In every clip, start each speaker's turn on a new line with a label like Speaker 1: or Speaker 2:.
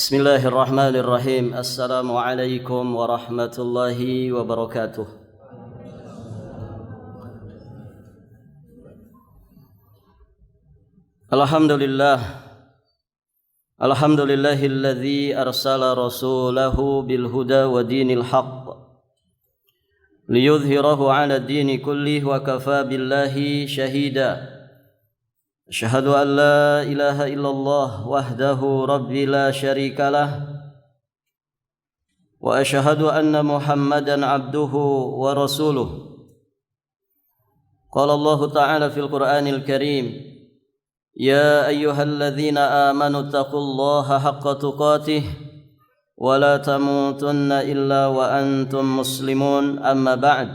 Speaker 1: Bismillahirrahmanirrahim. Assalamualaikum warahmatullahi wabarakatuh. Alhamdulillahilladzi arsala rasulahu bil huda wa dinil haqq liyudhhirahu 'ala ad-dini kullih wa kafa billahi shahida. Asyhadu an la ilaha illallah wahdahu rabbi la syarika lah wa asyhadu anna Muhammadan abduhu wa rasuluh. Qala Allah ta'ala fil Qur'anil Karim, ya ayyuhalladzina amanu taqullaha haqqa tuqatih wa la tamutunna illa wa antum muslimun, amma ba'd.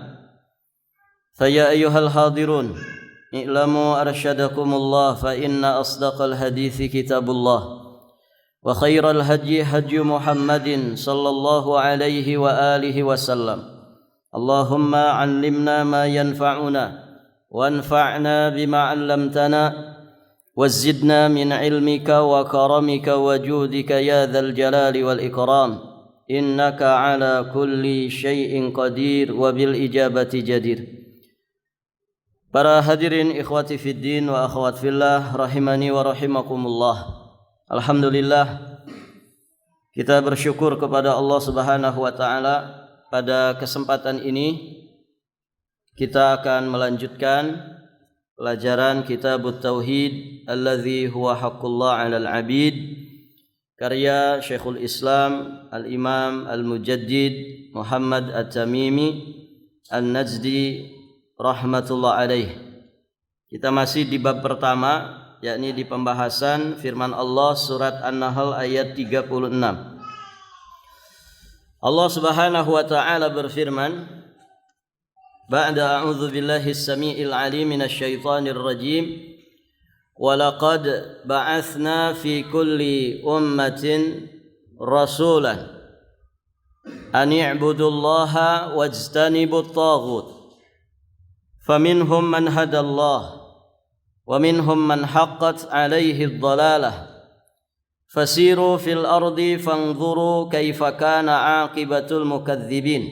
Speaker 1: Fa ya ayyuhal hadirun, i'lamu arsyadakumullah fa inna asdaqal hadithi kitabullah wa khairal hadyi hadyu Muhammadin sallallahu alaihi wa alihi wasallam. Allahumma 'allimna ma yanfa'una wanfa'na bima 'allamtana wazidna min ilmika wa karamika wa judika ya dzal jalali wal ikram, innaka 'ala kulli syai'in qadir wa bil ijabati jadir. Para hadirin ikhwati fiddin wa akhwat fillah rahimani wa rahimakumullah. Alhamdulillah, kita bersyukur kepada Allah Subhanahu wa taala. Pada kesempatan ini kita akan melanjutkan pelajaran Kitabut Tauhid alladzi huwa haqqullah 'alal 'abid, karya Syekhul Islam Al-Imam Al-Mujaddid Muhammad At-Tamimi An-Najdi rahmatullah alaih. Kita masih di bab pertama, yakni di pembahasan firman Allah surat An-Nahl ayat 36. Allah Subhanahu wa taala berfirman, ba'da a'udzu billahi as-sami'il 'alim minasy syaithanir rajim, wa laqad ba'atsna fi kulli ummatin rasulan an i'budullaha wajtanibut taghut. فَمِنْهُمْ مَنْ هَدَى اللَّهُ وَمِنْهُمْ مَنْ حَقَّتْ عَلَيْهِ الضَّلَالَةُ فَسِيرُوا فِي الْأَرْضِ فَانظُرُوا كَيْفَ كَانَ عَاقِبَةُ الْمُكَذِّبِينَ.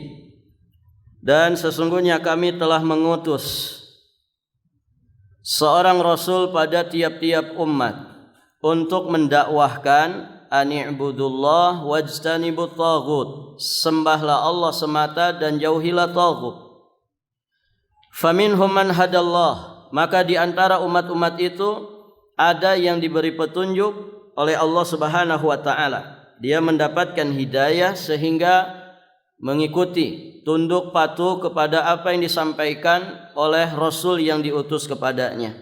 Speaker 1: Dan sesungguhnya kami telah mengutus seorang rasul pada tiap-tiap umat untuk mendakwahkan ani'budullah wajtanibut taghut, sembahlah Allah semata dan jauhilah taghut. Faminhum man hadallah, maka di antara umat-umat itu ada yang diberi petunjuk oleh Allah Subhanahu wa taala. Dia mendapatkan hidayah sehingga mengikuti, tunduk patuh kepada apa yang disampaikan oleh rasul yang diutus kepadanya.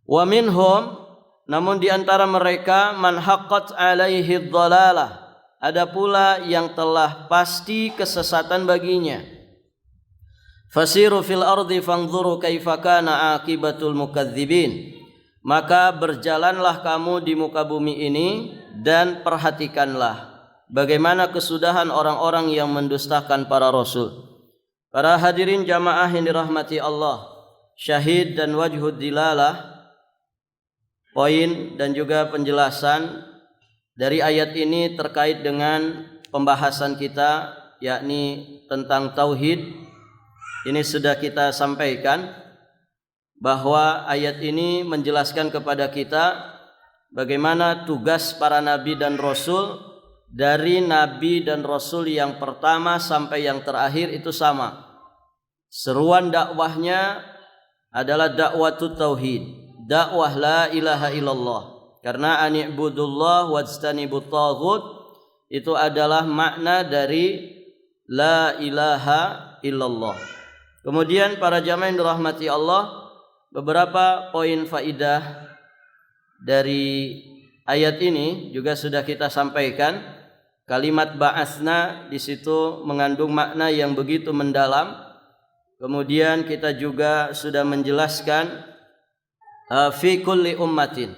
Speaker 1: Wa minhum, namun di antara mereka, man haqqat alaihi dhalalah, ada pula yang telah pasti kesesatan baginya. Fasiru fil ardi fanzuru kaifa kana aqibatul mukadzibin, maka berjalanlah kamu di muka bumi ini dan perhatikanlah bagaimana kesudahan orang-orang yang mendustakan para rasul. Para hadirin jamaah yang dirahmati Allah, syahid dan wajhud dilalah, poin dan juga penjelasan dari ayat ini terkait dengan pembahasan kita, yakni tentang tauhid. Ini sudah kita sampaikan bahwa ayat ini menjelaskan kepada kita bagaimana tugas para nabi dan rasul. Dari nabi dan rasul yang pertama sampai yang terakhir itu sama. Seruan dakwahnya adalah dakwatut tauhid, dakwah la ilaha illallah. Karena ani'budullah wajtanibut taghut itu adalah makna dari la ilaha illallah. Kemudian para jamaah yang dirahmati Allah, beberapa poin faidah dari ayat ini juga sudah kita sampaikan. Kalimat ba'atsna di situ mengandung makna yang begitu mendalam. Kemudian kita juga sudah menjelaskan fi kulli ummatin.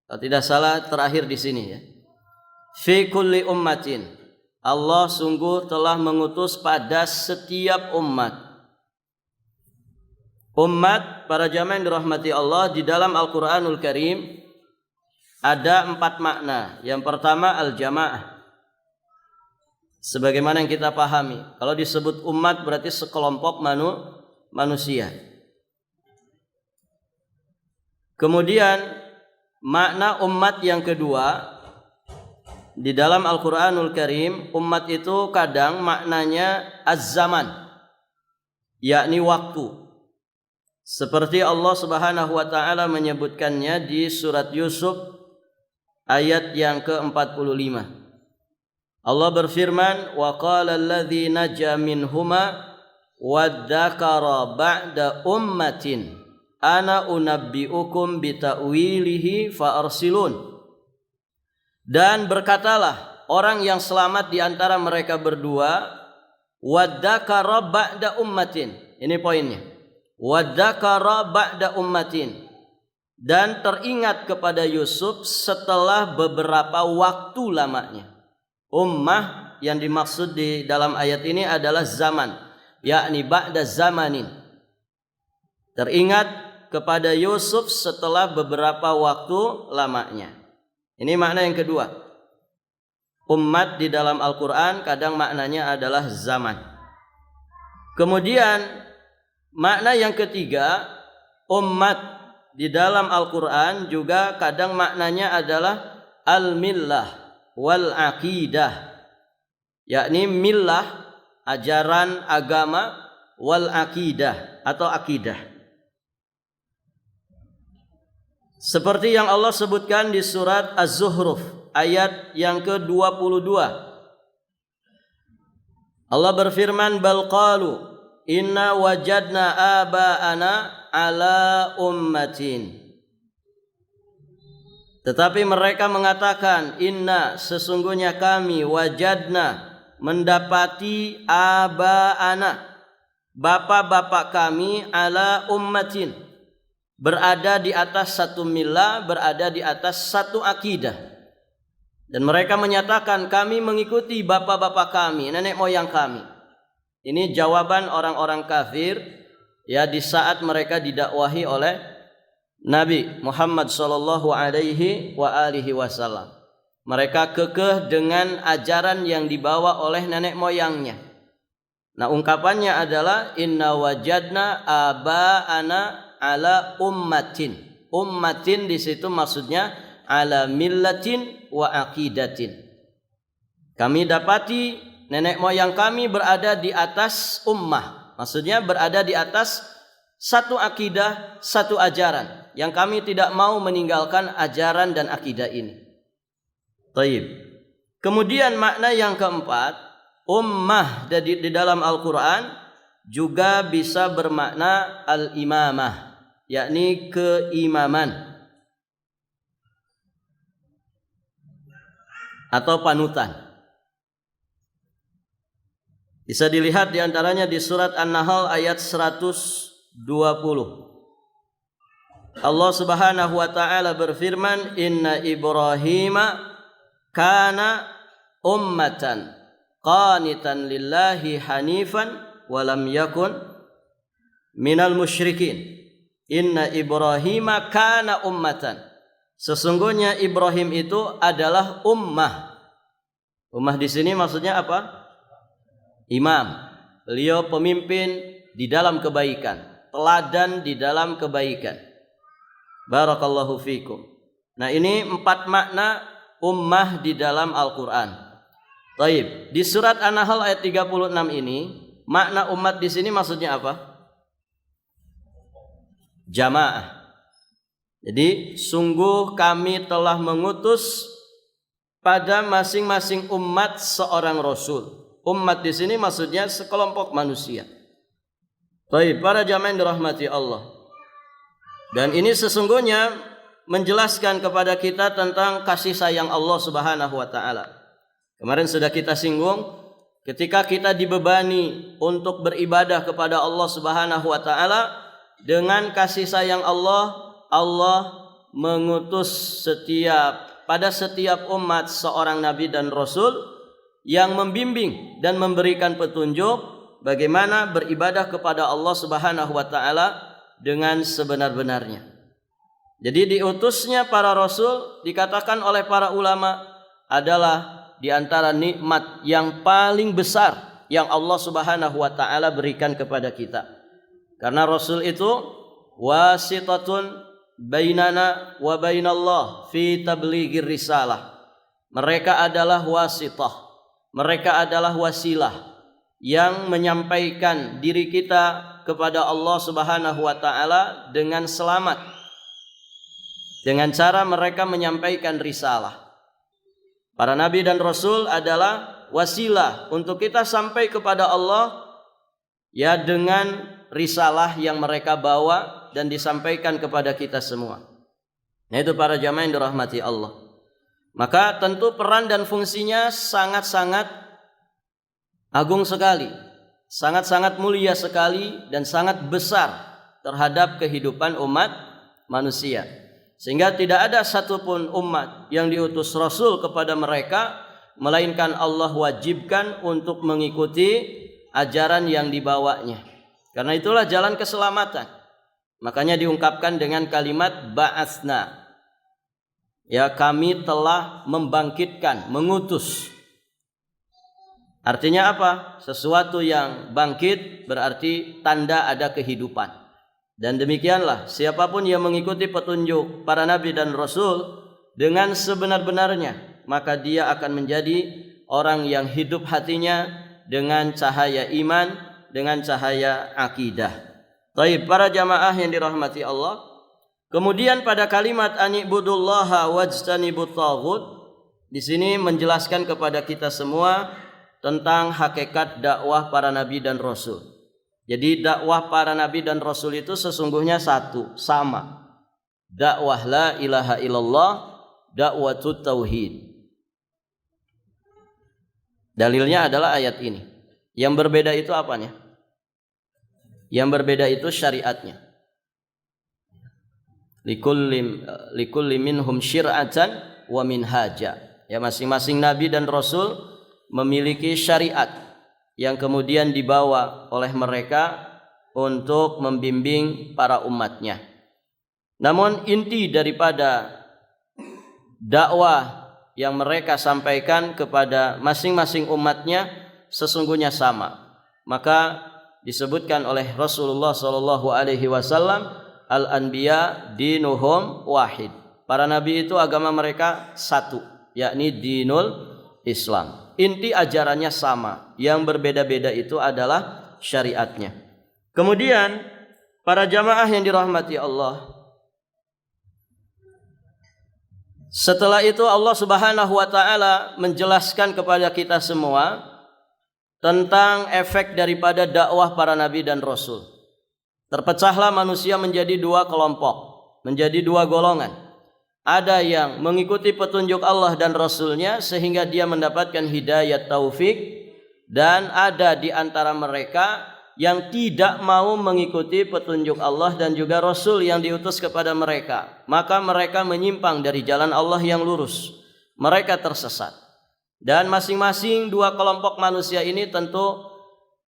Speaker 1: Kalau tidak salah terakhir di sini ya. Fi kulli ummatin. Allah sungguh telah mengutus pada setiap umat. Umat, para jamaah yang dirahmati Allah, di dalam Al-Quranul Karim ada 4 makna. Yang pertama al-jamaah. Sebagaimana yang kita pahami, kalau disebut umat berarti sekelompok manusia. Kemudian makna umat yang kedua, di dalam Al-Quranul Karim, umat itu kadang maknanya az-zaman, yakni waktu. Seperti Allah Subhanahu wa taala menyebutkannya di surat Yusuf ayat yang ke-45. Allah berfirman, wa qala alladzi naja minhuma wadzakara ba'da ummatin ana unabbiukum bita'wilihi fa'arsilun. Dan berkatalah orang yang selamat di antara mereka berdua, wadzakara ba'da ummatin. Ini poinnya. Wadzakara ba'da ummatin. Dan teringat kepada Yusuf setelah beberapa waktu lamanya. Ummah yang dimaksud di dalam ayat ini adalah zaman, yakni ba'da zamanin. Teringat kepada Yusuf setelah beberapa waktu lamanya. Ini makna yang kedua. Umat di dalam Al-Quran kadang maknanya adalah zaman. Kemudian makna yang ketiga, umat di dalam Al-Quran juga kadang maknanya adalah al-millah wal aqidah, yakni millah, ajaran agama, wal aqidah atau akidah. Seperti yang Allah sebutkan di surat Az-Zuhruf ayat yang ke-22. Allah berfirman, bal qalu inna wajadna aba'ana ala ummatin. Tetapi mereka mengatakan, inna, sesungguhnya kami, wajadna, mendapati aba'ana, bapak-bapak kami, ala ummatin, berada di atas satu millah, berada di atas satu akidah. Dan mereka menyatakan, kami mengikuti bapak-bapak kami, nenek moyang kami. Ini jawaban orang-orang kafir ya di saat mereka didakwahi oleh Nabi Muhammad sallallahu alaihi wa alihi wasallam. Mereka kekeh dengan ajaran yang dibawa oleh nenek moyangnya. Nah, ungkapannya adalah inna wajadna aba'ana ala ummatin. Ummatin di situ maksudnya ala millatin wa aqidatin. Kami dapati nenek moyang kami berada di atas ummah. Maksudnya berada di atas satu akidah, satu ajaran. Yang kami tidak mau meninggalkan ajaran dan akidah ini. Taib. Kemudian makna yang keempat, ummah di dalam Al-Quran juga bisa bermakna al-imamah, yakni keimaman atau panutan. Bisa dilihat diantaranya di surat An-Nahl ayat 120. Allah Subhanahu wa taala berfirman, inna Ibrahima kana ummatan qanitan lillahi hanifan wa lam yakun minal musyrikin. Inna Ibrahima kana ummatan. Sesungguhnya Ibrahim itu adalah ummah. Ummah di sini maksudnya apa? Imam. Beliau pemimpin di dalam kebaikan, teladan di dalam kebaikan. Barakallahu fikum. Nah, ini 4 makna ummah di dalam Al-Quran. Taib. Di surat An-Nahl ayat 36 ini, makna umat di sini maksudnya apa? Jamaah. Jadi, sungguh kami telah mengutus pada masing-masing umat seorang rasul. Umat di sini maksudnya sekelompok manusia. Taib, para jamaah yang dirahmati Allah. Dan ini sesungguhnya menjelaskan kepada kita tentang kasih sayang Allah Subhanahu wa taala. Kemarin sudah kita singgung, ketika kita dibebani untuk beribadah kepada Allah Subhanahu wa taala, dengan kasih sayang Allah, Allah mengutus pada setiap umat seorang nabi dan rasul yang membimbing dan memberikan petunjuk bagaimana beribadah kepada Allah Subhanahu wa taala dengan sebenar-benarnya. Jadi diutusnya para rasul dikatakan oleh para ulama adalah di antara nikmat yang paling besar yang Allah Subhanahu wa taala berikan kepada kita. Karena rasul itu wasitatun bainana wa bainallah fi tablighir risalah. Mereka adalah wasitah, mereka adalah wasilah yang menyampaikan diri kita kepada Allah Subhanahu wa taala dengan selamat, dengan cara mereka menyampaikan risalah. Para nabi dan rasul adalah wasilah untuk kita sampai kepada Allah ya dengan risalah yang mereka bawa dan disampaikan kepada kita semua. Nah, itu para jamaah yang dirahmati Allah. Maka tentu peran dan fungsinya sangat-sangat agung sekali, sangat-sangat mulia sekali dan sangat besar terhadap kehidupan umat manusia. Sehingga tidak ada satupun umat yang diutus Rasul kepada mereka melainkan Allah wajibkan untuk mengikuti ajaran yang dibawanya. Karena itulah jalan keselamatan. Makanya diungkapkan dengan kalimat ba'atsna. Ya, kami telah membangkitkan, mengutus. Artinya apa? Sesuatu yang bangkit berarti tanda ada kehidupan. Dan demikianlah siapapun yang mengikuti petunjuk para nabi dan rasul dengan sebenar-benarnya, maka dia akan menjadi orang yang hidup hatinya dengan cahaya iman, dengan cahaya akidah. Baik, para jamaah yang dirahmati Allah. Kemudian pada kalimat anibudullaha wajtanibut taghut, di sini menjelaskan kepada kita semua tentang hakikat dakwah para nabi dan rasul. Jadi dakwah para nabi dan rasul itu sesungguhnya satu, sama. Dakwah la ilaha illallah, dakwatut tauhid. Dalilnya adalah ayat ini. Yang berbeda itu apanya? Yang berbeda itu syariatnya. Likulli minhum syir'atan wa minhaja. Ya, masing-masing nabi dan rasul memiliki syariat yang kemudian dibawa oleh mereka untuk membimbing para umatnya. Namun inti daripada dakwah yang mereka sampaikan kepada masing-masing umatnya sesungguhnya sama. Maka disebutkan oleh Rasulullah sallallahu alaihi wasallam, al-anbiya dinuhum wahid. Para nabi itu agama mereka satu, yakni dinul Islam. Inti ajarannya sama, yang berbeda-beda itu adalah syariatnya. Kemudian para jamaah yang dirahmati Allah, setelah itu Allah Subhanahu wa taala menjelaskan kepada kita semua tentang efek daripada dakwah para nabi dan rasul. Terpecahlah manusia menjadi dua kelompok, menjadi dua golongan. Ada yang mengikuti petunjuk Allah dan Rasulnya sehingga dia mendapatkan hidayah taufik, dan ada di antara mereka yang tidak mau mengikuti petunjuk Allah dan juga Rasul yang diutus kepada mereka. Maka mereka menyimpang dari jalan Allah yang lurus. Mereka tersesat. Dan masing-masing dua kelompok manusia ini tentu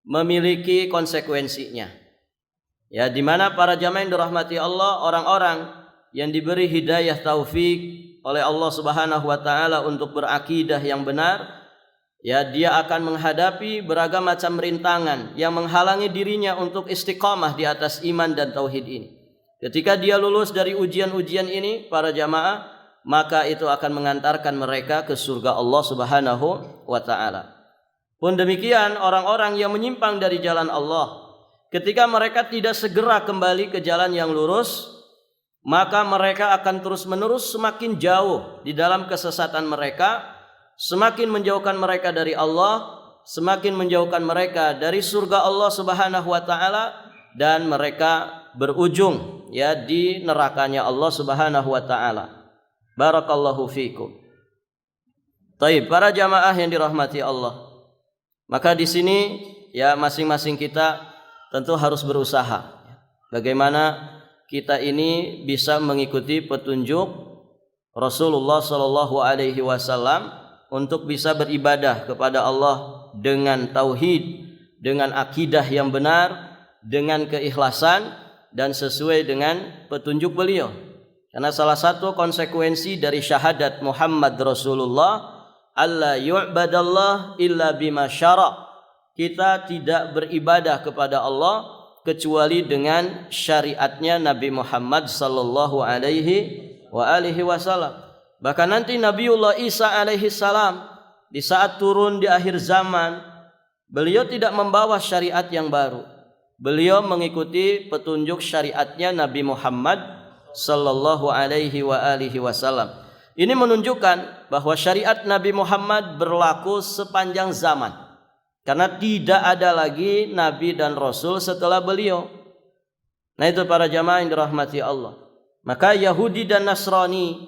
Speaker 1: memiliki konsekuensinya. Ya, di mana para jamaah yang dirahmati Allah, orang-orang yang diberi hidayah taufik oleh Allah Subhanahu wa taala untuk berakidah yang benar, ya, dia akan menghadapi beragam macam rintangan yang menghalangi dirinya untuk istiqamah di atas iman dan tauhid ini. Ketika dia lulus dari ujian-ujian ini, para jamaah, maka itu akan mengantarkan mereka ke surga Allah Subhanahu wa taala. Pun demikian orang-orang yang menyimpang dari jalan Allah, ketika mereka tidak segera kembali ke jalan yang lurus, maka mereka akan terus-menerus semakin jauh di dalam kesesatan mereka, semakin menjauhkan mereka dari Allah, semakin menjauhkan mereka dari surga Allah Subhanahu wa taala, dan mereka berujung ya di nerakanya Allah Subhanahu wa taala. Barakallahu fikum. Baik, para jamaah yang dirahmati Allah. Maka di sini ya masing-masing kita tentu harus berusaha bagaimana kita ini bisa mengikuti petunjuk Rasulullah sallallahu alaihi wasallam untuk bisa beribadah kepada Allah dengan tauhid, dengan akidah yang benar, dengan keikhlasan dan sesuai dengan petunjuk beliau. Karena salah satu konsekuensi dari syahadat Muhammad Rasulullah, alla yu'badallah illa bima syara'. Kita tidak beribadah kepada Allah kecuali dengan syariatnya Nabi Muhammad sallallahu alaihi wasallam. Bahkan nanti Nabiullah Isa alaihi salam di saat turun di akhir zaman, beliau tidak membawa syariat yang baru. Beliau mengikuti petunjuk syariatnya Nabi Muhammad sallallahu alaihi wasallam. Ini menunjukkan bahwa syariat Nabi Muhammad berlaku sepanjang zaman, karena tidak ada lagi nabi dan rasul setelah beliau. Nah, itu para jamaah yang dirahmati Allah. Maka Yahudi dan Nasrani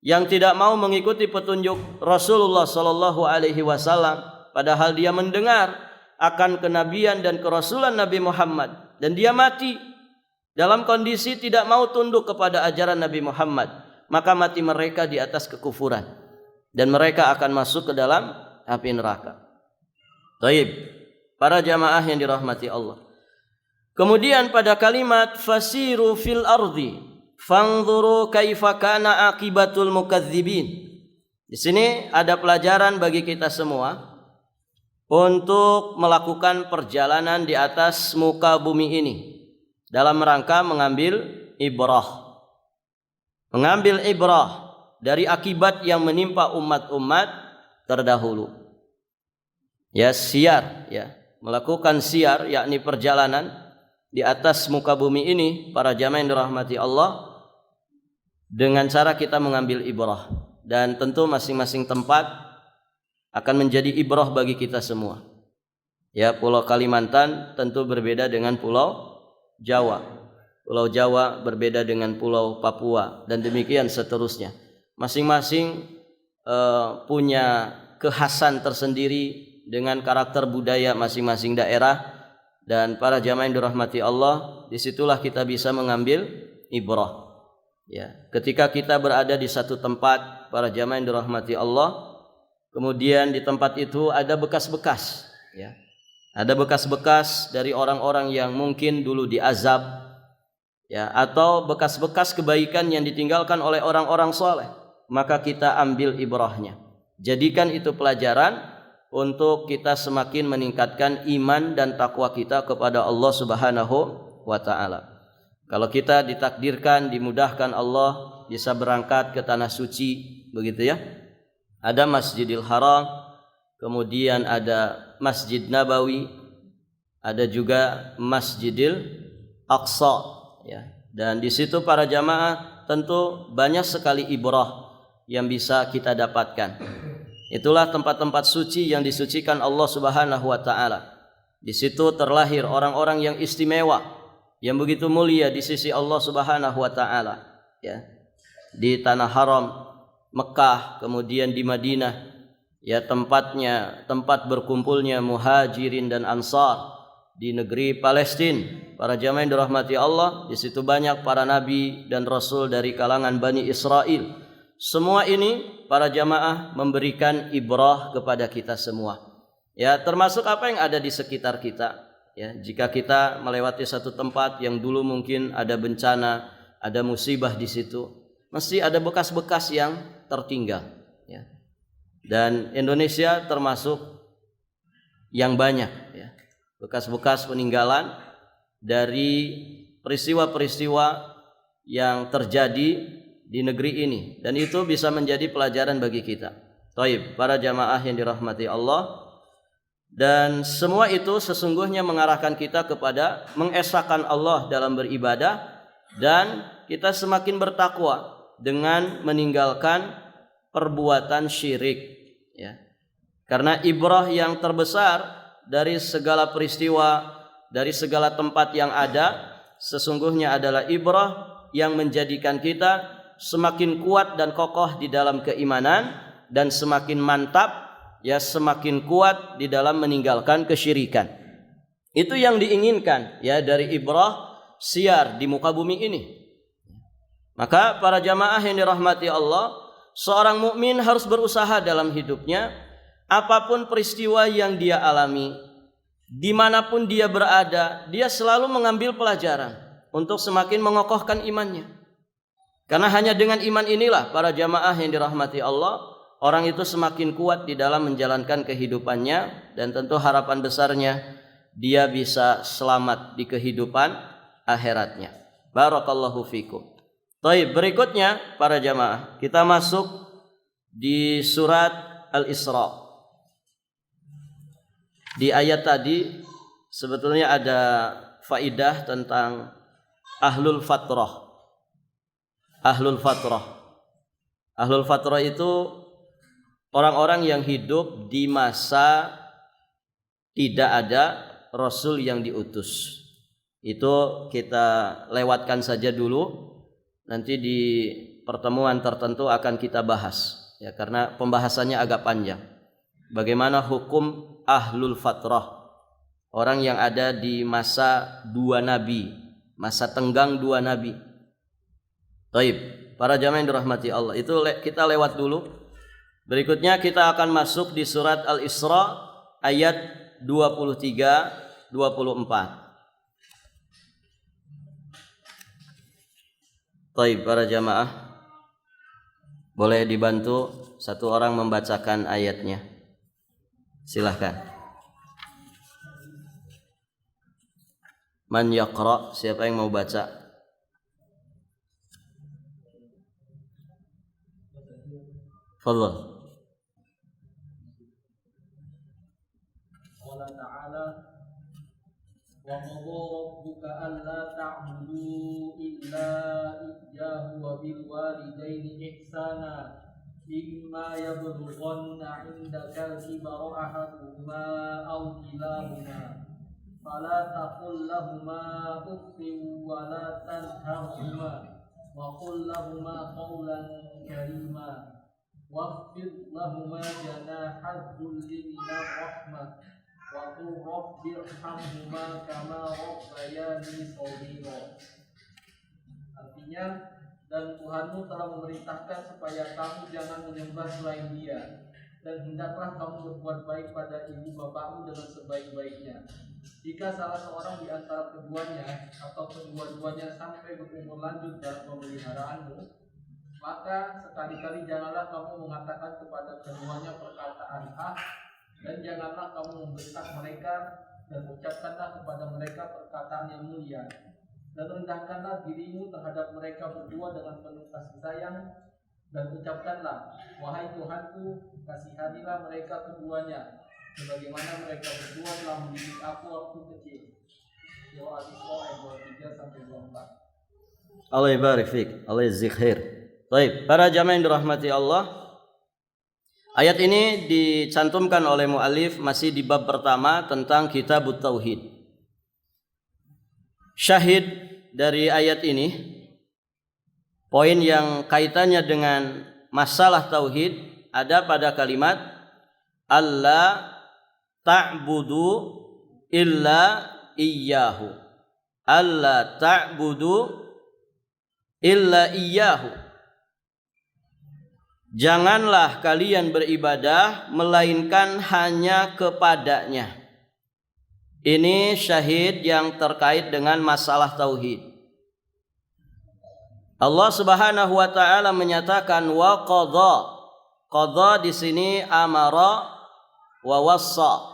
Speaker 1: yang tidak mau mengikuti petunjuk Rasulullah sallallahu alaihi wasallam, padahal dia mendengar akan kenabian dan kerasulan Nabi Muhammad, dan dia mati dalam kondisi tidak mau tunduk kepada ajaran Nabi Muhammad, maka mati mereka di atas kekufuran dan mereka akan masuk ke dalam api neraka. Baik, para jamaah yang dirahmati Allah. Kemudian pada kalimat fasiru fil ardi fanzuru kaifa kana akibatul mukadzibin. Di sini ada pelajaran bagi kita semua untuk melakukan perjalanan di atas muka bumi ini dalam rangka mengambil ibrah. Mengambil ibrah dari akibat yang menimpa umat-umat terdahulu. Ya, siar, ya, melakukan siar, yakni perjalanan di atas muka bumi ini, para jamaah yang dirahmati Allah, dengan cara kita mengambil ibrah. Dan tentu masing-masing tempat akan menjadi ibrah bagi kita semua. Ya, Pulau Kalimantan tentu berbeda dengan Pulau Jawa. Pulau Jawa berbeda dengan Pulau Papua dan demikian seterusnya. Masing-masing punya kekhasan tersendiri dengan karakter budaya masing-masing daerah, dan para jamaah yang dirahmati Allah, disitulah kita bisa mengambil ibrah. Ya, ketika kita berada di satu tempat, para jamaah yang dirahmati Allah, kemudian di tempat itu ada bekas-bekas, ya. Ada bekas-bekas dari orang-orang yang mungkin dulu diazab, ya, atau bekas-bekas kebaikan yang ditinggalkan oleh orang-orang soleh, maka kita ambil ibrahnya. Jadikan itu pelajaran untuk kita semakin meningkatkan iman dan takwa kita kepada Allah Subhanahu wa ta'ala. Kalau kita ditakdirkan, dimudahkan Allah bisa berangkat ke tanah suci, begitu ya. Ada Masjidil Haram, kemudian ada Masjid Nabawi, ada juga Masjidil Aqsa, ya. Dan di situ para jamaah tentu banyak sekali ibrah yang bisa kita dapatkan. Itulah tempat-tempat suci yang disucikan Allah Subhanahu wa ta'ala. Di situ terlahir orang-orang yang istimewa, yang begitu mulia di sisi Allah Subhanahu wa ta'ala, ya. Di tanah haram Mekah, kemudian di Madinah, ya, tempat berkumpulnya muhajirin dan ansar. Di negeri Palestina, para jamaah yang dirahmati Allah, di situ banyak para nabi dan rasul dari kalangan Bani Israel. Semua ini para jamaah memberikan ibrah kepada kita semua. Ya, termasuk apa yang ada di sekitar kita. Ya, jika kita melewati satu tempat yang dulu mungkin ada bencana, ada musibah di situ, mesti ada bekas-bekas yang tertinggal. Ya. Dan Indonesia termasuk yang banyak, ya, bekas-bekas peninggalan dari peristiwa-peristiwa yang terjadi di negeri ini, dan itu bisa menjadi pelajaran bagi kita. Taib, para jamaah yang dirahmati Allah, dan semua itu sesungguhnya mengarahkan kita kepada mengesahkan Allah dalam beribadah, dan kita semakin bertakwa dengan meninggalkan perbuatan syirik, ya. Karena ibrah yang terbesar dari segala peristiwa, dari segala tempat yang ada, sesungguhnya adalah ibrah yang menjadikan kita semakin kuat dan kokoh di dalam keimanan, dan semakin mantap, ya, semakin kuat di dalam meninggalkan kesyirikan. Itu yang diinginkan, ya, dari ibrah siar di muka bumi ini. Maka para jamaah yang dirahmati Allah, seorang mukmin harus berusaha dalam hidupnya, apapun peristiwa yang dia alami, dimanapun dia berada, dia selalu mengambil pelajaran untuk semakin mengokohkan imannya. Karena hanya dengan iman inilah para jamaah yang dirahmati Allah, orang itu semakin kuat di dalam menjalankan kehidupannya, dan tentu harapan besarnya dia bisa selamat di kehidupan akhiratnya. Barakallahu fikum. Baik, berikutnya para jamaah, kita masuk di surat Al-Isra. Di ayat tadi sebetulnya ada faidah tentang ahlul fatrah. Ahlul fatrah. Ahlul fatrah itu orang-orang yang hidup di masa tidak ada rasul yang diutus. Itu kita lewatkan saja dulu. Nanti di pertemuan tertentu akan kita bahas, ya, karena pembahasannya agak panjang. Bagaimana hukum ahlul fatrah, orang yang ada di masa dua nabi, masa tenggang dua nabi. Baik, para jamaah yang dirahmati Allah, itu kita lewat dulu. Berikutnya kita akan masuk di surat Al-Isra ayat 23-24. Baik, para jamaah, boleh dibantu satu orang membacakan ayatnya. Silahkan. Man yaqra, siapa yang mau baca? Fadhal.
Speaker 2: Qala ta'ala wa qadha rabbuka alla ta'budu illa iyyahu wa bil walidayni ihsana imma yablughanna 'indaka al-kibara ahaduhuma aw kilahuma fala taqul lahumā uffin wa la tanharhumā wa qul lahumā qawlan karīmā waghfir lahumā janāha dhulli minar rahmah wa qul rabbirhamhumā kamā rabbayani shaghīrā. Artinya, dan Tuhanmu telah memerintahkan supaya kamu jangan menyembah selain Dia, dan hendaklah kamu berbuat baik pada ibu bapakmu dengan sebaik-baiknya. Jika salah seorang di antara keduanya atau kedua-duanya sampai berumur lanjut dalam pemeliharaanmu, maka sekali-kali janganlah kamu mengatakan kepada keduanya perkataan dan janganlah kamu membentak mereka, dan ucapkanlah kepada mereka perkataan yang mulia, dan rendahkanlah dirimu terhadap mereka berdua dengan penuh kasih sayang, dan ucapkanlah, wahai Tuhanku, kasihanilah mereka keduanya sebagaimana mereka berdua telah mendidik aku waktu kecil. Surah Al-Isra ayat 23-24.
Speaker 1: Allah barik fik, Allah zikhir. Baik, para jamaah yang dirahmati Allah, ayat ini dicantumkan oleh mu'alif masih di bab pertama tentang Kitabut Tauhid. Syahid dari ayat ini, poin yang kaitannya dengan masalah tauhid ada pada kalimat alla ta'budu illa iyyahu. Alla ta'budu illa iyyahu. Janganlah kalian beribadah melainkan hanya kepadanya. Ini syahid yang terkait dengan masalah tauhid. Allah Subhanahu wa taala menyatakan wa qadha. Qadha di sini amara wa wassa.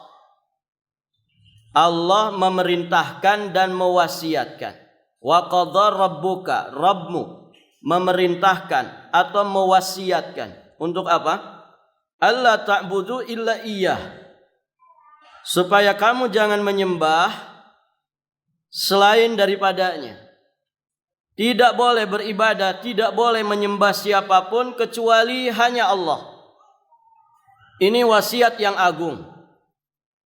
Speaker 1: Allah memerintahkan dan mewasiatkan. Wa qadha rabbuka, Rabbmu memerintahkan atau mewasiatkan. Untuk apa? Alla ta'budu illa iyyah. Supaya kamu jangan menyembah selain daripadanya. Tidak boleh beribadah, tidak boleh menyembah siapapun kecuali hanya Allah. Ini wasiat yang agung.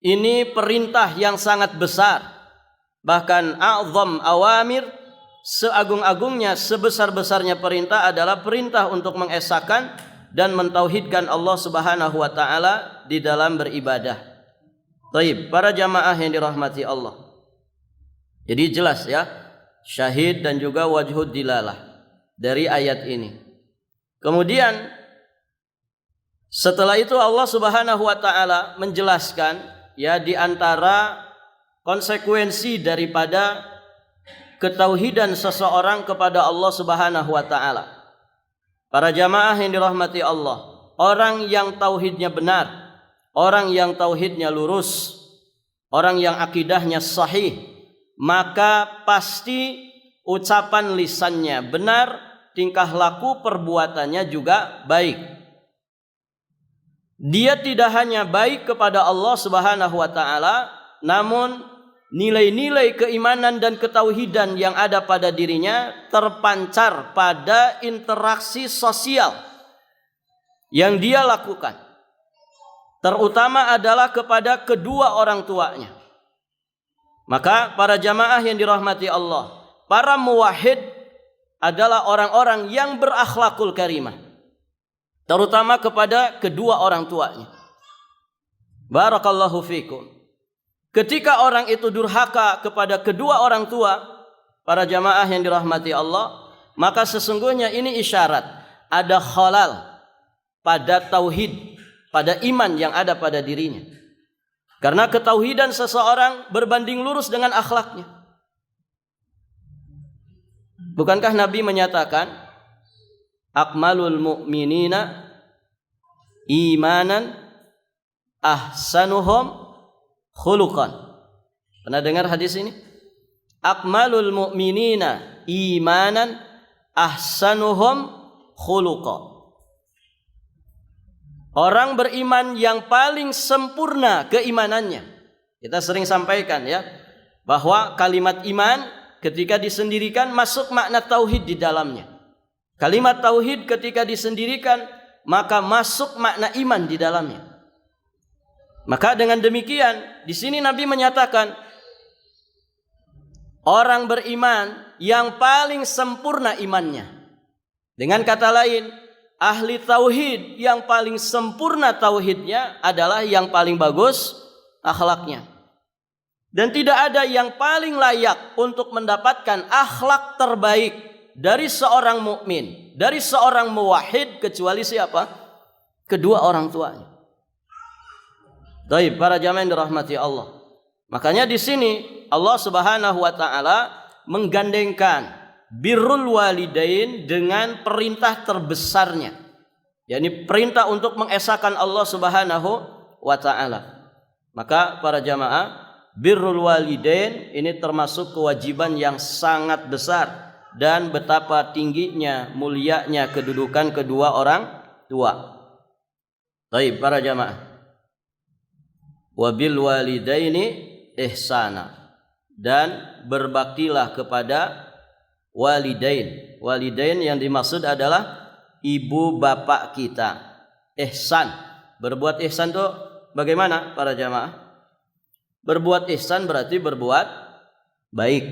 Speaker 1: Ini perintah yang sangat besar. Bahkan a'zam awamir, seagung-agungnya, sebesar-besarnya perintah adalah perintah untuk mengesahkan dan mentauhidkan Allah Subhanahu wa taala di dalam beribadah. Baik, para jamaah yang dirahmati Allah. Jadi jelas ya, syahid dan juga wajhud dilalah dari ayat ini. Kemudian setelah itu Allah Subhanahu wa taala menjelaskan ya di antara konsekuensi daripada ketauhidan seseorang kepada Allah Subhanahu wa taala. Para jamaah yang dirahmati Allah, orang yang tauhidnya benar, orang yang tauhidnya lurus, orang yang akidahnya sahih, maka pasti ucapan lisannya benar, tingkah laku perbuatannya juga baik. Dia tidak hanya baik kepada Allah Subhanahu wa taala, namun nilai-nilai keimanan dan ketauhidan yang ada pada dirinya terpancar pada interaksi sosial yang dia lakukan. Terutama adalah kepada kedua orang tuanya. Maka para jamaah yang dirahmati Allah, para muwahhid adalah orang-orang yang berakhlakul karimah, terutama kepada kedua orang tuanya. Barakallahu fikum. Ketika orang itu durhaka kepada kedua orang tua, para jamaah yang dirahmati Allah, maka sesungguhnya ini isyarat ada khalal pada tauhid, pada iman yang ada pada dirinya. Karena ketauhidan seseorang berbanding lurus dengan akhlaknya. Bukankah Nabi menyatakan akmalul mu'minina imanan ahsanuhum khuluqan. Pernah dengar hadis ini? Akmalul mu'minina imanan ahsanuhum khuluqan. Orang beriman yang paling sempurna keimanannya. Kita sering sampaikan ya, bahwa kalimat iman ketika disendirikan masuk makna tauhid di dalamnya. Kalimat tauhid ketika disendirikan maka masuk makna iman di dalamnya. Maka dengan demikian di sini Nabi menyatakan orang beriman yang paling sempurna imannya. Dengan kata lain, ahli tauhid yang paling sempurna tauhidnya adalah yang paling bagus akhlaknya. Dan tidak ada yang paling layak untuk mendapatkan akhlak terbaik dari seorang mukmin, dari seorang muwahhid kecuali siapa? Kedua orang tuanya. Baik, para jamaah yang dirahmati Allah. Makanya di sini Allah Subhanahu wa taala menggandengkan birrul walidain dengan perintah terbesarnya, yakni perintah untuk mengesahkan Allah Subhanahu wa taala. Maka para jamaah, birrul walidain ini termasuk kewajiban yang sangat besar dan betapa tingginya, mulianya kedudukan kedua orang tua. Baik, para jamaah. Wabil walidaini ihsana, dan berbaktilah kepada walidain. Walidain yang dimaksud adalah ibu bapak kita. Ihsan, berbuat ihsan itu bagaimana para jamaah? Berbuat ihsan berarti berbuat baik,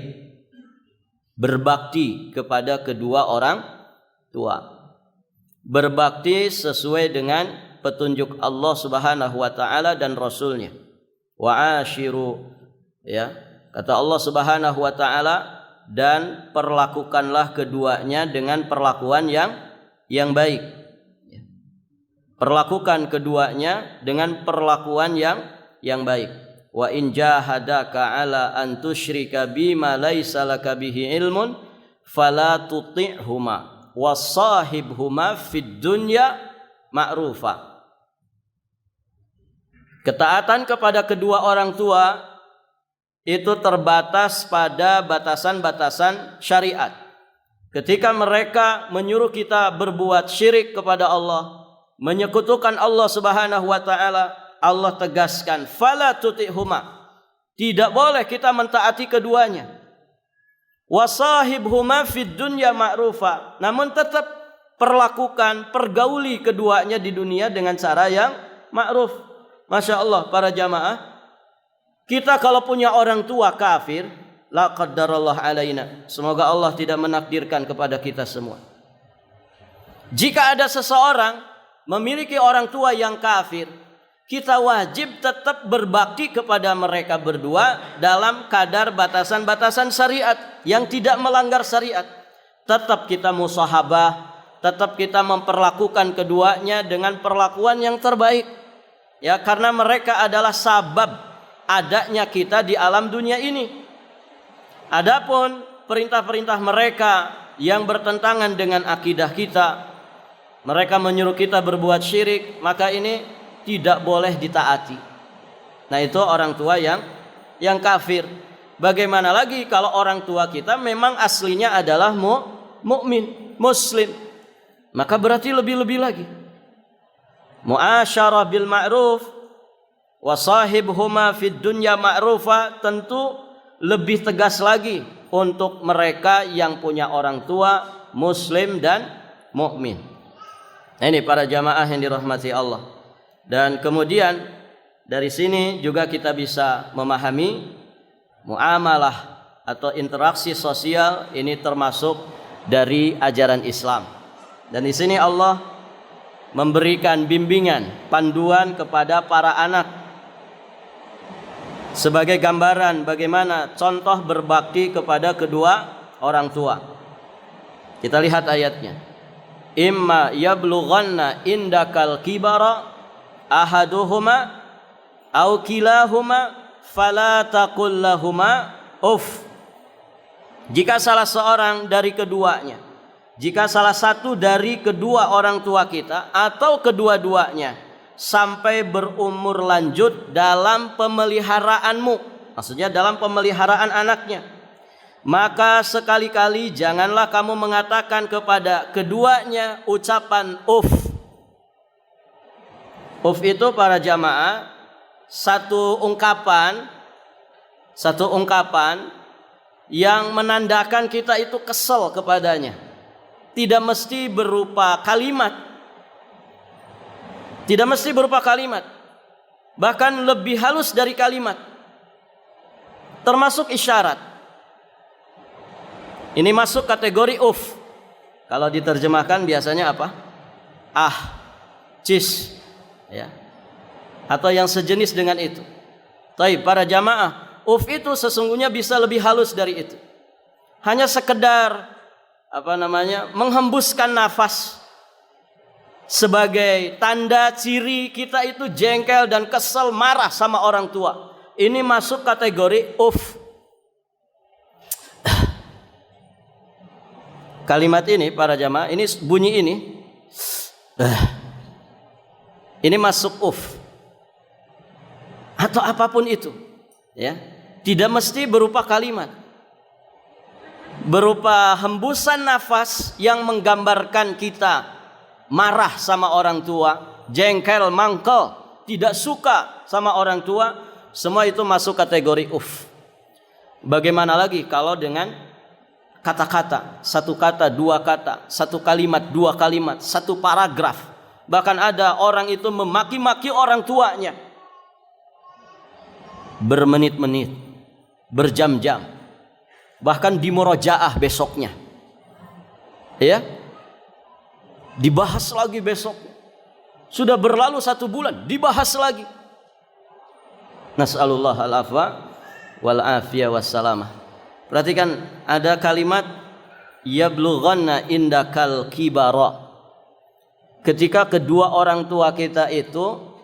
Speaker 1: berbakti kepada kedua orang tua, berbakti sesuai dengan petunjuk Allah Subhanahu wa taala dan rasulnya. Wa ashiru, ya, kata Allah Subhanahu wa taala, dan perlakukanlah keduanya dengan perlakuan yang baik. Perlakukan keduanya dengan perlakuan yang baik. Wa in jahadaka ala an tusyrika bima laisa laka bihi ilmun fala tuti'huma wasahibhuma fid dunya ma'rufa. Ketaatan kepada kedua orang tua itu terbatas pada batasan-batasan syariat. Ketika mereka menyuruh kita berbuat syirik kepada Allah, menyekutukan Allah Subhanahu wa taala, Allah tegaskan fala tuti'huma. Tidak boleh kita mentaati keduanya. Wasahibhuma fid dunya ma'rufa. Namun tetap perlakukan, pergauli keduanya di dunia dengan cara yang ma'ruf. Masya Allah para jamaah, kita kalau punya orang tua kafir, la qaddarallah alaina, semoga Allah tidak menakdirkan kepada kita semua. Jika ada seseorang memiliki orang tua yang kafir, kita wajib tetap berbakti kepada mereka berdua dalam kadar batasan-batasan syariat yang tidak melanggar syariat. Tetap kita musahabah, tetap kita memperlakukan keduanya dengan perlakuan yang terbaik. Ya, karena mereka adalah sabab adanya kita di alam dunia ini. Adapun perintah-perintah mereka yang bertentangan dengan akidah kita, mereka menyuruh kita berbuat syirik, maka ini tidak boleh ditaati. Nah, itu orang tua yang kafir. Bagaimana lagi kalau orang tua kita memang aslinya adalah mukmin, muslim, maka berarti lebih-lebih lagi. Muasyarah bil ma'ruf wa sahibhuma fid dunya ma'rufa, tentu lebih tegas lagi untuk mereka yang punya orang tua muslim dan mukmin. Ini para jamaah yang dirahmati Allah. Dan kemudian dari sini juga kita bisa memahami muamalah atau interaksi sosial ini termasuk dari ajaran Islam. Dan di sini Allah memberikan bimbingan, panduan kepada para anak sebagai gambaran bagaimana contoh berbakti kepada kedua orang tua. Kita lihat ayatnya. Imma yablughanna indakal kibara ahaduhuma au kilahuma fala taqul lahuma uff. Jika salah seorang dari keduanya, jika salah satu dari kedua orang tua kita atau kedua-duanya sampai berumur lanjut dalam pemeliharaanmu, maksudnya dalam pemeliharaan anaknya, maka sekali-kali janganlah kamu mengatakan kepada keduanya ucapan uff. Uff itu para jamaah satu ungkapan yang menandakan kita itu kesal kepadanya. Tidak mesti berupa kalimat. Tidak mesti berupa kalimat. Bahkan lebih halus dari kalimat. Termasuk isyarat. Ini masuk kategori uff. Kalau diterjemahkan biasanya apa? Ah, cis, ya. Atau yang sejenis dengan itu. Taib para jamaah, uff itu sesungguhnya bisa lebih halus dari itu. Hanya sekedar menghembuskan nafas sebagai tanda ciri kita itu jengkel dan kesal, marah sama orang tua. Ini masuk kategori uff. Kalimat ini para jamaah, ini bunyi ini, ini masuk uff. Atau apapun itu, ya, tidak mesti berupa kalimat, berupa hembusan nafas yang menggambarkan kita marah sama orang tua, jengkel, mangkel, tidak suka sama orang tua. Semua itu masuk kategori uff. Bagaimana lagi kalau dengan kata-kata, satu kata, dua kata, satu kalimat, dua kalimat, satu paragraf. Bahkan ada orang itu memaki-maki orang tuanya bermenit-menit, berjam-jam, bahkan di murojaah besoknya, ya, dibahas lagi besok. Sudah berlalu 1 bulan, dibahas lagi. Nas'alullah al-afwa wal afiyah wassalamah. Perhatikan ada kalimat yablughanna indakal kibara. Ketika kedua orang tua kita itu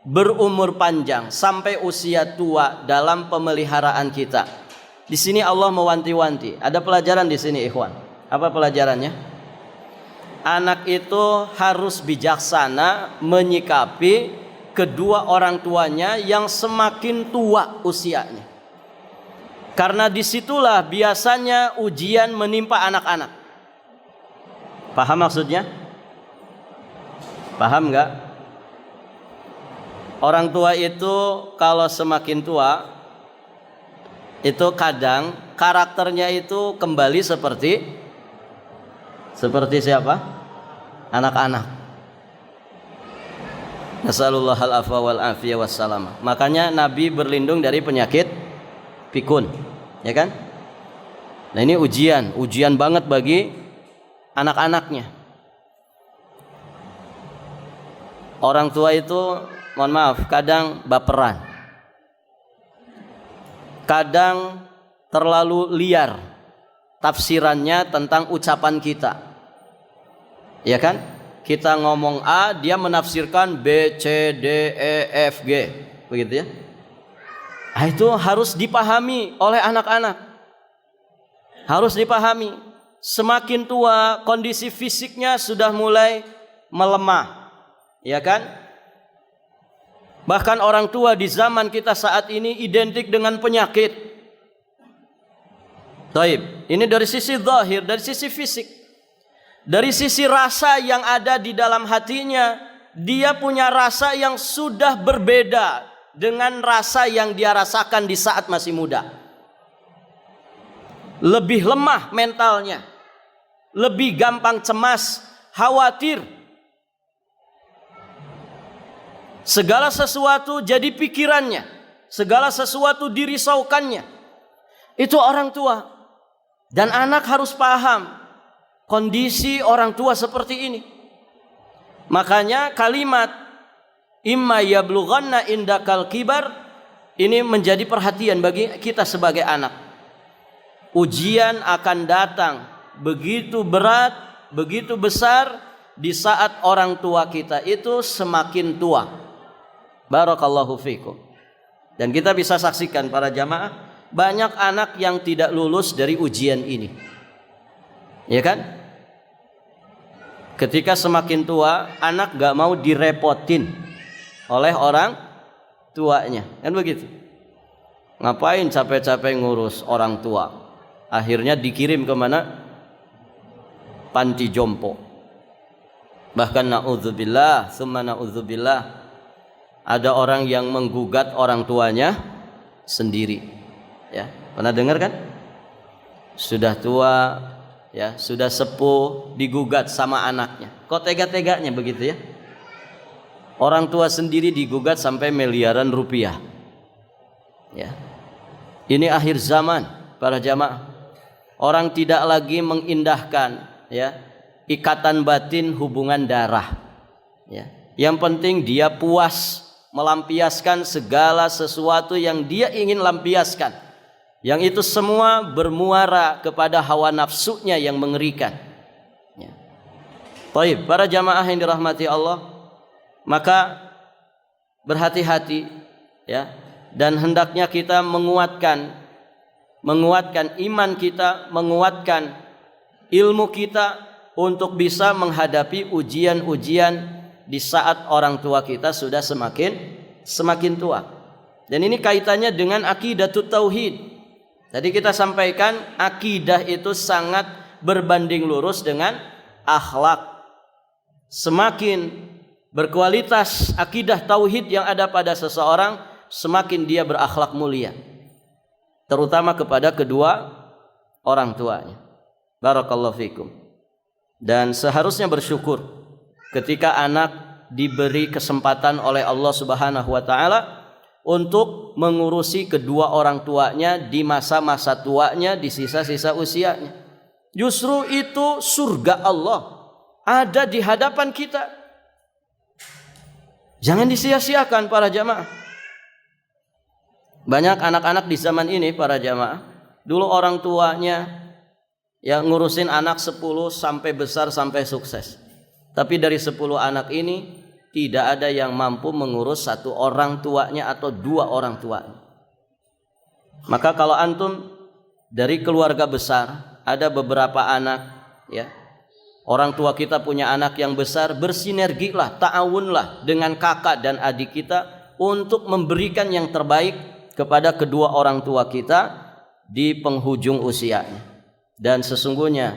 Speaker 1: berumur panjang sampai usia tua dalam pemeliharaan kita. Di sini Allah mewanti-wanti. Ada pelajaran di sini, ikhwan. Apa pelajarannya? Anak itu harus bijaksana menyikapi kedua orang tuanya yang semakin tua usianya. Karena disitulah biasanya ujian menimpa anak-anak. Paham maksudnya? Paham enggak? Orang tua itu kalau semakin tua itu kadang karakternya itu kembali seperti siapa? Anak-anak. Nasallallahu al-afwa wal afiyah wassalam. Makanya Nabi berlindung dari penyakit pikun, ya kan? Nah, ini ujian banget bagi anak-anaknya. Orang tua itu mohon maaf, kadang baperan, kadang terlalu liar tafsirannya tentang ucapan kita, ya kan? Kita ngomong A, dia menafsirkan B, C, D, E, F, G, begitu ya. Nah, itu harus dipahami oleh anak-anak, harus dipahami. Semakin tua, kondisi fisiknya sudah mulai melemah, ya kan? Bahkan orang tua di zaman kita saat ini identik dengan penyakit. Taib. Ini dari sisi zahir, dari sisi fisik. Dari sisi rasa yang ada di dalam hatinya, dia punya rasa yang sudah berbeda dengan rasa yang dia rasakan di saat masih muda. Lebih lemah mentalnya, lebih gampang cemas, khawatir. Segala sesuatu jadi pikirannya, segala sesuatu dirisaukannya. Itu orang tua. Dan anak harus paham kondisi orang tua seperti ini. Makanya kalimat imma yablughanna indakal kibar ini menjadi perhatian bagi kita sebagai anak. Ujian akan datang begitu berat, begitu besar di saat orang tua kita itu semakin tua. Barakallahu fikum. Dan kita bisa saksikan para jamaah, banyak anak yang tidak lulus dari ujian ini. Ya kan? Ketika semakin tua, anak gak mau direpotin oleh orang tuanya, kan begitu? Ngapain capek-capek ngurus orang tua? Akhirnya dikirim kemana? Panti jompo. Bahkan na'udzubillah, summa na'udzubillah, ada orang yang menggugat orang tuanya sendiri. Ya, pernah dengar kan? Sudah tua, ya, sudah sepuh, digugat sama anaknya. Kok tega-teganya begitu ya? Orang tua sendiri digugat sampai miliaran rupiah. Ya. Ini akhir zaman para jamaah. Orang tidak lagi mengindahkan, ya, ikatan batin hubungan darah. Ya. Yang penting dia puas melampiaskan segala sesuatu yang dia ingin lampiaskan. Yang itu semua bermuara kepada hawa nafsunya yang mengerikan. Ya. Baik, para jamaah yang dirahmati Allah, maka berhati-hati, ya, dan hendaknya kita menguatkan iman kita, menguatkan ilmu kita untuk bisa menghadapi ujian-ujian di saat orang tua kita sudah semakin tua. Dan ini kaitannya dengan aqidatut tauhid. Tadi kita sampaikan akidah itu sangat berbanding lurus dengan akhlak. Semakin berkualitas akidah tauhid yang ada pada seseorang, semakin dia berakhlak mulia, terutama kepada kedua orang tuanya. Barakallahu fikum. Dan seharusnya bersyukur ketika anak diberi kesempatan oleh Allah Subhanahu wa taala untuk mengurusi kedua orang tuanya di masa-masa tuanya, di sisa-sisa usianya. Justru itu surga Allah ada di hadapan kita. Jangan disia-siakan para jamaah. Banyak anak-anak di zaman ini para jamaah, dulu orang tuanya yang ngurusin anak 10 sampai besar sampai sukses. Tapi dari 10 anak ini tidak ada yang mampu mengurus satu orang tuanya atau dua orang tuanya. Maka kalau antum dari keluarga besar, ada beberapa anak, ya, orang tua kita punya anak yang besar, bersinergilah, ta'awunlah dengan kakak dan adik kita untuk memberikan yang terbaik kepada kedua orang tua kita di penghujung usianya. Dan sesungguhnya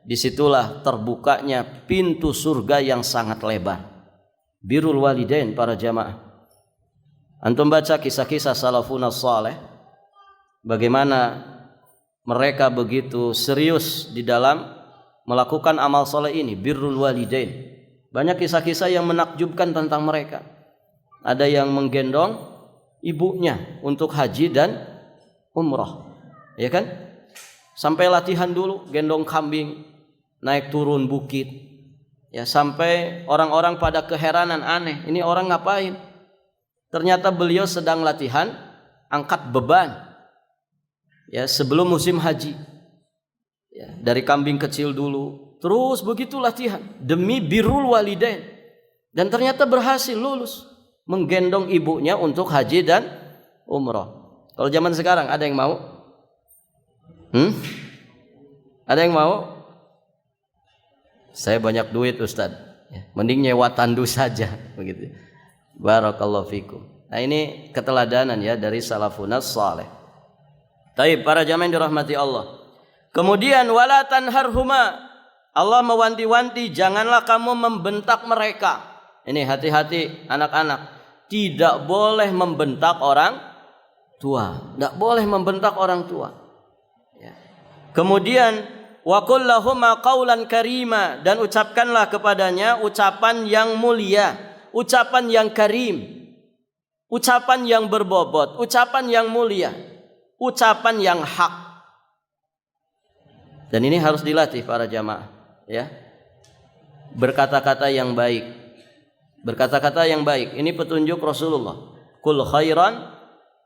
Speaker 1: disitulah terbukanya pintu surga yang sangat lebar. Birrul walidain para jamaah. Antum baca kisah-kisah salafun saleh, bagaimana mereka begitu serius di dalam melakukan amal soleh ini, birrul walidain. Banyak kisah-kisah yang menakjubkan tentang mereka. Ada yang menggendong ibunya untuk haji dan umrah, ya kan? Sampai latihan dulu, gendong kambing, naik turun bukit, ya, sampai orang-orang pada keheranan, aneh, ini orang ngapain? Ternyata beliau sedang latihan angkat beban, ya, sebelum musim haji. Ya, dari kambing kecil dulu, terus begitu latihan demi birrul walidain, dan ternyata berhasil lulus menggendong ibunya untuk haji dan umrah. Kalau zaman sekarang ada yang mau? Ada yang mau? Saya banyak duit Ustaz. Ya, mending nyewa tandu saja begitu. Barakallahu fikum. Nah, ini keteladanan ya dari salafunas saleh. Taib, para jamaah yang dirahmati Allah. Kemudian wala tanharhuma. Allah mewanti-wanti, janganlah kamu membentak mereka. Ini hati-hati anak-anak. Tidak boleh membentak orang tua. Tidak boleh membentak orang tua. Ya. Kemudian wa qul lahuma qaulan karima, dan ucapkanlah kepadanya ucapan yang mulia, ucapan yang karim, ucapan yang berbobot, ucapan yang mulia, ucapan yang hak. Dan ini harus dilatih para jamaah, ya. Berkata-kata yang baik. Berkata-kata yang baik. Ini petunjuk Rasulullah. Qul khairan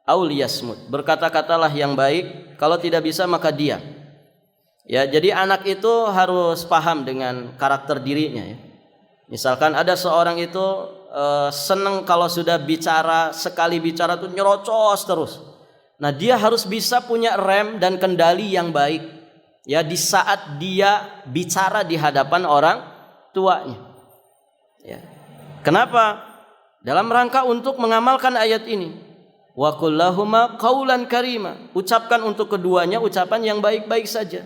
Speaker 1: aw liyasmut. Berkata-katalah yang baik, kalau tidak bisa maka diam. Ya, jadi anak itu harus paham dengan karakter dirinya ya. Misalkan ada seorang itu senang kalau sudah bicara, sekali bicara tuh nyerocos terus. Nah, dia harus bisa punya rem dan kendali yang baik ya di saat dia bicara di hadapan orang tuanya. Ya. Kenapa? Dalam rangka untuk mengamalkan ayat ini. Wa qul lahuma qaulan karima. Ucapkan untuk keduanya ucapan yang baik-baik saja.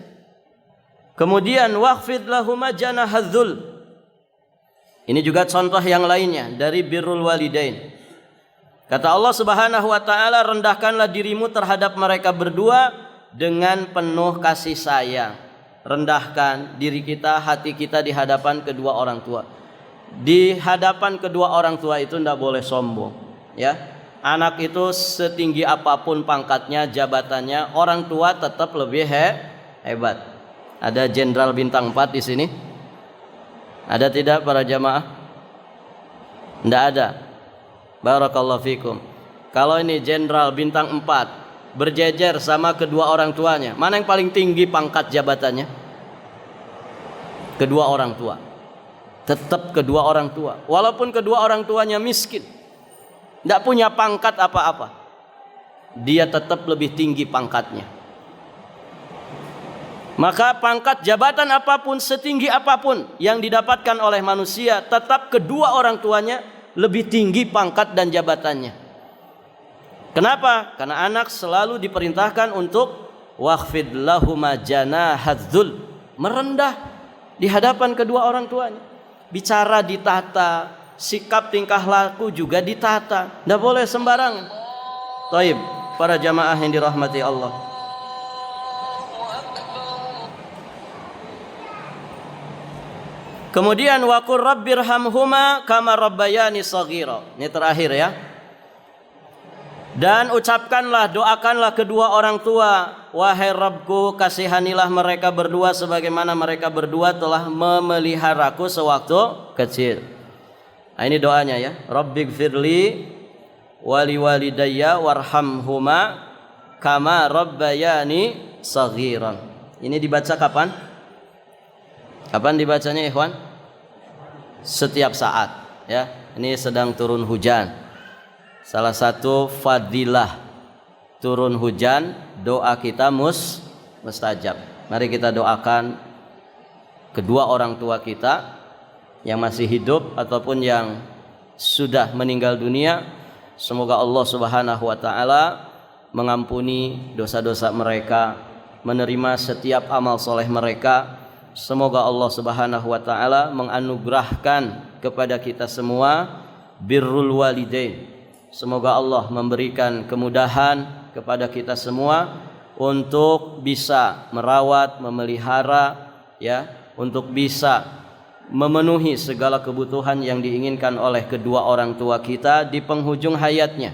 Speaker 1: Kemudian waqfid lahuma janahadzul. Ini juga contoh yang lainnya dari birrul walidain. Kata Allah Subhanahu wa taala, rendahkanlah dirimu terhadap mereka berdua dengan penuh kasih sayang. Rendahkan diri kita, hati kita di hadapan kedua orang tua. Di hadapan kedua orang tua itu tidak boleh sombong, ya. Anak itu setinggi apapun pangkatnya, jabatannya, orang tua tetap lebih hebat. Ada jenderal bintang 4 di sini? Ada tidak para jamaah? Tidak ada. Barakallahu fikum. Kalau ini jenderal bintang 4 berjejer sama kedua orang tuanya, mana yang paling tinggi pangkat jabatannya? Kedua orang tua. Tetap kedua orang tua. Walaupun kedua orang tuanya miskin, tidak punya pangkat apa-apa, dia tetap lebih tinggi pangkatnya. Maka pangkat jabatan apapun, setinggi apapun yang didapatkan oleh manusia, tetap kedua orang tuanya lebih tinggi pangkat dan jabatannya. Kenapa? Karena anak selalu diperintahkan untuk waqfid lahuma janahadzul, merendah di hadapan kedua orang tuanya. Bicara ditata, sikap tingkah laku juga ditata, tidak boleh sembarangan. Taib, para jamaah yang dirahmati Allah. Kemudian wa qur rabbirhamhuma kama rabbayani shaghira. Ini terakhir ya. Dan ucapkanlah, doakanlah kedua orang tua, wahai Rabbku, kasihanilah mereka berdua sebagaimana mereka berdua telah memeliharaku sewaktu kecil. Nah, ini doanya ya. Rabbighfirli wali walidayya warhamhuma kama rabbayani saghiran. Ini dibaca kapan? Kapan dibacanya ikhwan? Setiap saat ya. Ini sedang turun hujan. Salah satu fadilah turun hujan, doa kita mustajab. Mari kita doakan kedua orang tua kita yang masih hidup ataupun yang sudah meninggal dunia. Semoga Allah Subhanahu wa taala mengampuni dosa-dosa mereka, menerima setiap amal soleh mereka. Semoga Allah Subhanahu wa taala menganugerahkan kepada kita semua birrul walidain. Semoga Allah memberikan kemudahan kepada kita semua untuk bisa merawat, memelihara ya, untuk bisa memenuhi segala kebutuhan yang diinginkan oleh kedua orang tua kita di penghujung hayatnya.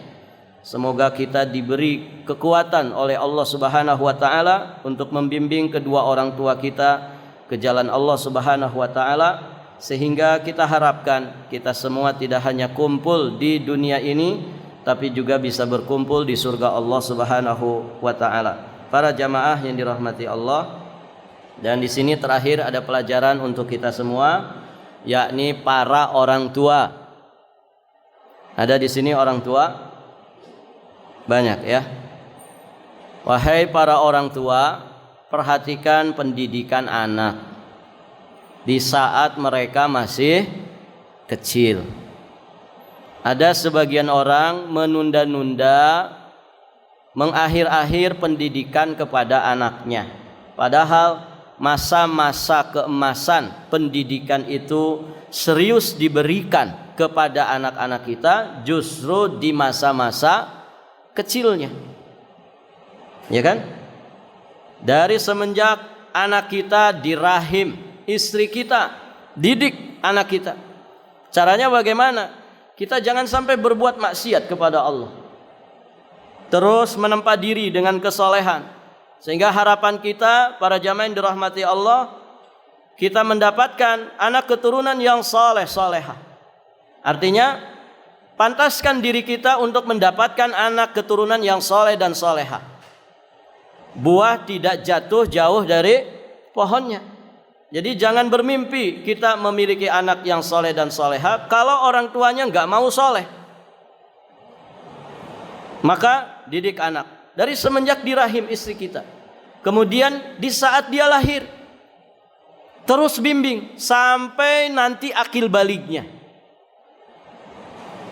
Speaker 1: Semoga kita diberi kekuatan oleh Allah Subhanahu wa taala untuk membimbing kedua orang tua kita ke jalan Allah Subhanahu wa taala, sehingga kita harapkan kita semua tidak hanya kumpul di dunia ini tapi juga bisa berkumpul di surga Allah Subhanahu wa taala. Para jamaah yang dirahmati Allah, dan di sini terakhir ada pelajaran untuk kita semua, yakni para orang tua. Ada di sini orang tua? Banyak ya. Wahai para orang tua, perhatikan pendidikan anak di saat mereka masih kecil. Ada sebagian orang menunda-nunda, mengakhir-akhir pendidikan kepada anaknya. Padahal masa-masa keemasan pendidikan itu serius diberikan kepada anak-anak kita justru di masa-masa kecilnya. Ya kan? Dari semenjak anak kita di rahim istri kita, didik anak kita. Caranya bagaimana? Kita jangan sampai berbuat maksiat kepada Allah. Terus menempa diri dengan kesolehan. Sehingga harapan kita para jamaah yang dirahmati Allah, kita mendapatkan anak keturunan yang soleh solehah. Artinya pantaskan diri kita untuk mendapatkan anak keturunan yang soleh dan solehah. Buah tidak jatuh jauh dari pohonnya. Jadi jangan bermimpi kita memiliki anak yang soleh dan soleha kalau orang tuanya nggak mau soleh. Maka didik anak dari semenjak di rahim istri kita. Kemudian di saat dia lahir, terus bimbing sampai nanti akil balignya.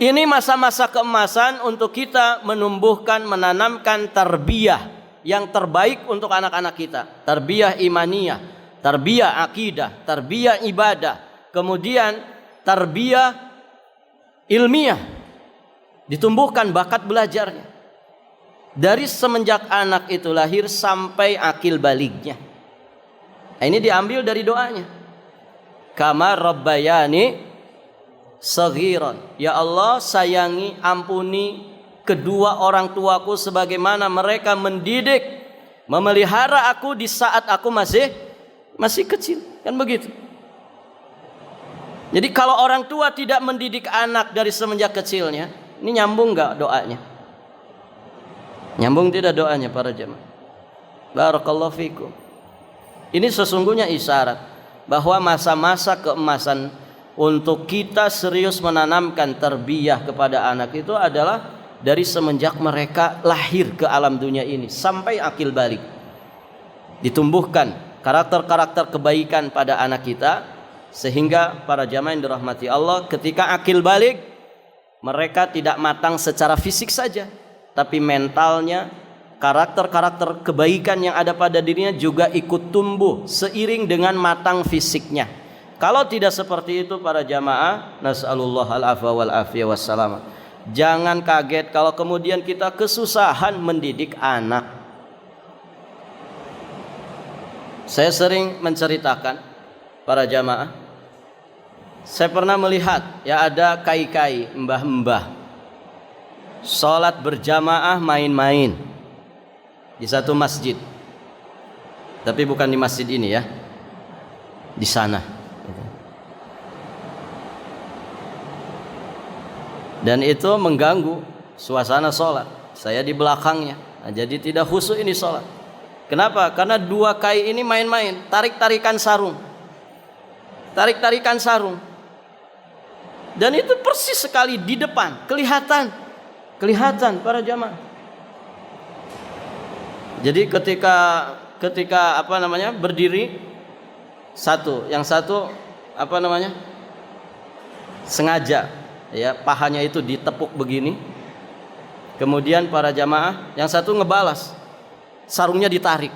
Speaker 1: Ini masa-masa keemasan untuk kita menumbuhkan, menanamkan tarbiyah yang terbaik untuk anak-anak kita. Tarbiyah imaniyah, tarbiyah akidah, tarbiyah ibadah, kemudian tarbiyah ilmiah. Ditumbuhkan bakat belajarnya dari semenjak anak itu lahir sampai akil balignya. Nah, ini diambil dari doanya. Kama rabbayani saghiran. Ya Allah, sayangi, ampuni kedua orang tuaku sebagaimana mereka mendidik, memelihara aku di saat aku masih kecil. Kan begitu. Jadi kalau orang tua tidak mendidik anak dari semenjak kecilnya, ini nyambung enggak doanya? Nyambung tidak doanya para jemaah? Barakallahu fikum. Ini sesungguhnya isyarat bahwa masa-masa keemasan untuk kita serius menanamkan tarbiyah kepada anak itu adalah dari semenjak mereka lahir ke alam dunia ini sampai akil balik. Ditumbuhkan karakter-karakter kebaikan pada anak kita sehingga para jamaah yang dirahmati Allah ketika akil balik mereka tidak matang secara fisik saja, tapi mentalnya, karakter-karakter kebaikan yang ada pada dirinya juga ikut tumbuh seiring dengan matang fisiknya. Kalau tidak seperti itu para jamaah, nas'alullah al-afwa wal afiyah wassalam. Jangan kaget kalau kemudian kita kesusahan mendidik anak. Saya sering menceritakan para jamaah, saya pernah melihat ya ada kai-kai, mbah-mbah sholat berjamaah main-main di satu masjid, tapi bukan di masjid ini ya, di sana. Dan itu mengganggu suasana sholat. Saya di belakangnya, nah, jadi tidak khusyuk ini sholat. Kenapa? Karena dua kai ini main-main, tarik-tarikan sarung, tarik-tarikan sarung. Dan itu persis sekali di depan, kelihatan para jamaah. Jadi ketika berdiri satu, yang satu sengaja ya pahanya itu ditepuk begini. Kemudian para jamaah yang satu ngebalas, sarungnya ditarik.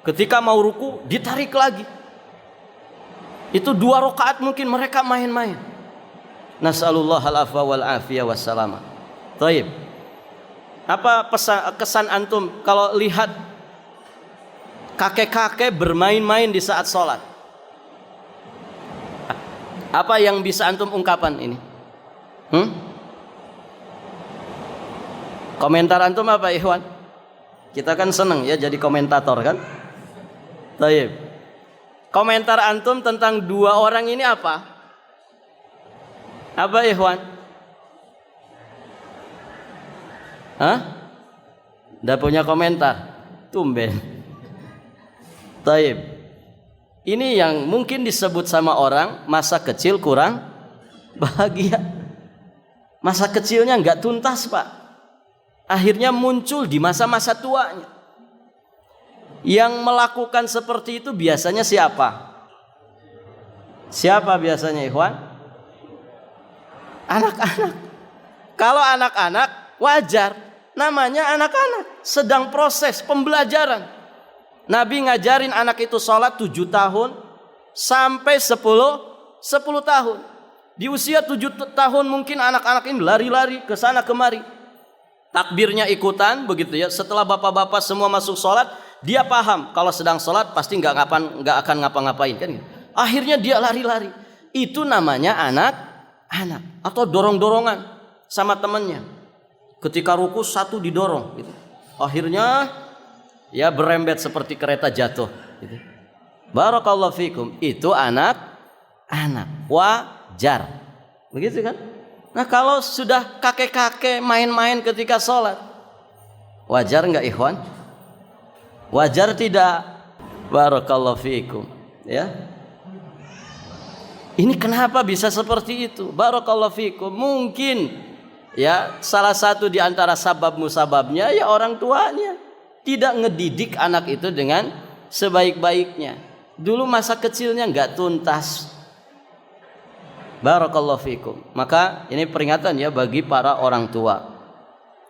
Speaker 1: Ketika mau ruku ditarik lagi. Itu 2 rakaat mungkin mereka main-main. Nas'alullah al-afwa wal afiyah wassalam. Taib. Apa kesan antum kalau lihat kakek-kakek bermain-main di saat sholat? Apa yang bisa antum ungkapan ini? Komentar antum apa, ikhwan? Kita kan seneng ya jadi komentator kan? Taib. Komentar antum tentang 2 orang ini apa? Apa, ikhwan? Nggak punya komentar? Tumben. Taib. Ini yang mungkin disebut sama orang masa kecil kurang bahagia. Masa kecilnya nggak tuntas, Pak. Akhirnya muncul di masa-masa tuanya. Yang melakukan seperti itu biasanya siapa? Siapa biasanya, ikhwan? anak-anak. Kalau anak-anak wajar, namanya anak-anak, sedang proses pembelajaran. Nabi ngajarin anak itu sholat 7 tahun sampai 10 tahun. Di usia 7 tahun mungkin anak-anak ini lari-lari ke sana kemari. Takbirnya ikutan begitu ya. Setelah bapak-bapak semua masuk sholat, dia paham kalau sedang sholat pasti nggak akan ngapa-ngapain kan. Akhirnya dia lari-lari. Itu namanya anak-anak atau dorong-dorongan sama temannya. Ketika ruku satu didorong gitu. Akhirnya ya berembet seperti kereta jatuh gitu. Barakallahu fikum. Itu anak-anak wajar. Begitu kan? Nah, kalau sudah kakek-kakek main-main ketika sholat, wajar nggak ikhwan? Wajar tidak? Barakallahu fikum. Ya. Ini kenapa bisa seperti itu? Barakallahu fikum. Mungkin ya salah satu di antara sabab musababnya ya orang tuanya tidak ngedidik anak itu dengan sebaik-baiknya. Dulu masa kecilnya nggak tuntas. Barakallahu fikum. Maka ini peringatan ya bagi para orang tua.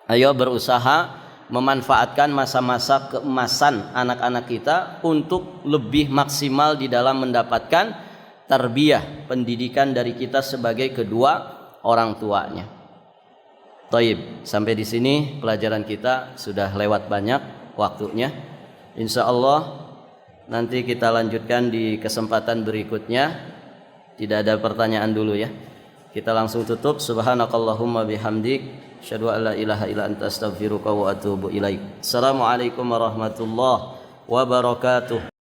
Speaker 1: Ayo berusaha memanfaatkan masa-masa keemasan anak-anak kita untuk lebih maksimal di dalam mendapatkan tarbiyah, pendidikan dari kita sebagai kedua orang tuanya. Taib, sampai di sini pelajaran kita sudah lewat banyak waktunya. Insya Allah nanti kita lanjutkan di kesempatan berikutnya. Tidak ada pertanyaan dulu ya. Kita langsung tutup. Subhanakallahumma bihamdik, asyhadu an la ilaha illa anta astaghfiruka wa atubu ilaik. Assalamualaikum warahmatullahi wabarakatuh.